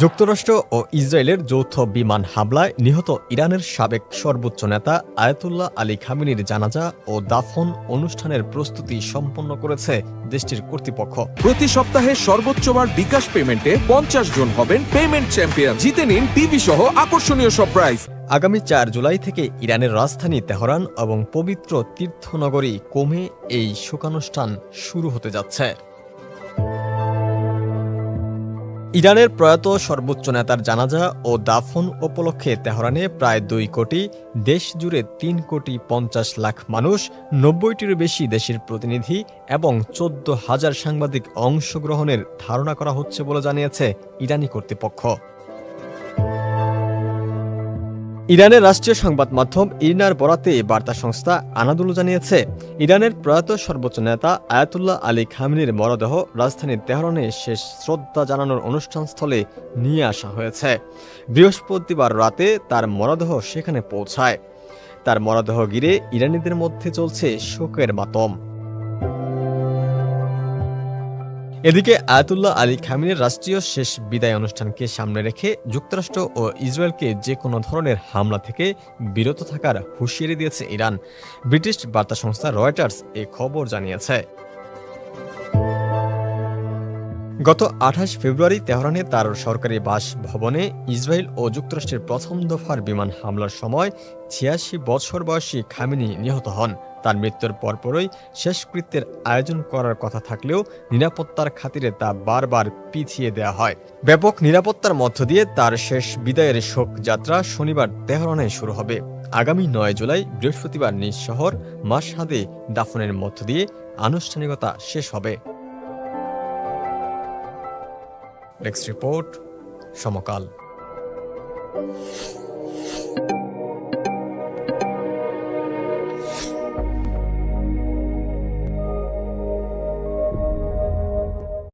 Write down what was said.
যুক্তরাষ্ট্র ও ইসরায়েলের যৌথ বিমান হামলায় নিহত ইরানের সাবেক সর্বোচ্চ নেতা আয়াতুল্লাহ আলী খামেনির জানাজা ও দাফন অনুষ্ঠানের প্রস্তুতি সম্পন্ন করেছে দেশটির কর্তৃপক্ষ। প্রতি সপ্তাহে সর্বোচ্চবার বিকাশ পেমেন্টে 50 জন হবেন পেমেন্ট চ্যাম্পিয়ন। জিতে নিন টিভি সহ আকর্ষণীয় সব প্রাইজ। আগামী 4 জুলাই থেকে ইরানের রাজধানী তেহরান এবং পবিত্র তীর্থনগরী কোমে এই শোকানুষ্ঠান শুরু হতে যাচ্ছে। ইরানের প্রয়াত সর্বোচ্চ নেতার জানাজা ও দাফন উপলক্ষে তেহরানে প্রায় 2 কোটি, দেশ জুড়ে 3,50,00,000 মানুষ, 90টিরও বেশি দেশের প্রতিনিধি এবং 14,000 সাংবাদিক অংশগ্রহণের ধারণা করা হচ্ছে বলে জানিয়েছে ইরানি কর্তৃপক্ষ। ইরানের রাষ্ট্রীয় সংবাদ মাধ্যম ইরনার বরাতে বার্তা সংস্থা আনাদুলু জানিয়েছে, ইরানের প্রয়াত সর্বোচ্চ নেতা আয়াতুল্লাহ আলী খামেনির মরদেহ রাজধানী তেহরানে শেষ শ্রদ্ধা জানানোর অনুষ্ঠানস্থলে নিয়ে আসা হয়েছে। বৃহস্পতিবার রাতে তার মরদেহ সেখানে পৌঁছায়। তার মরদেহ ঘিরে ইরানিদের মধ্যে চলছে শোকের মাতম। এদিকে আয়াতুল্লাহ আলী খামেনির রাষ্ট্রীয় শেষ বিদায় অনুষ্ঠানকে সামনে রেখে যুক্তরাষ্ট্র ও ইসরায়েলকে যে কোনো ধরনের হামলা থেকে বিরত থাকার হুঁশিয়ারি দিয়েছে ইরান। ব্রিটিশ বার্তা সংস্থা রয়টার্স এ খবর জানিয়েছে। গত 28 ফেব্রুয়ারি তেহরানে তার সরকারি বাসভবনে ইসরায়েল ও যুক্তরাষ্ট্রের প্রথম দফার বিমান হামলার সময় 86 বছর বয়সী খামেনি নিহত হন। তার মৃত্যুর পরপরই শেষকৃত্যের আয়োজন করার কথা থাকলেও নিরাপত্তার খাতিরে তা বারবার পিছিয়ে দেওয়া হয়। ব্যাপক নিরাপত্তার মধ্য দিয়ে তার শেষ বিদায়ের শোকযাত্রা শনিবার তেহরানে শুরু হবে। আগামী 9 জুলাই বৃহস্পতিবার নিজ শহর মাশহাদে দাফনের মধ্য দিয়ে আনুষ্ঠানিকতা শেষ হবে। ডেস্ক রিপোর্ট, সমকাল।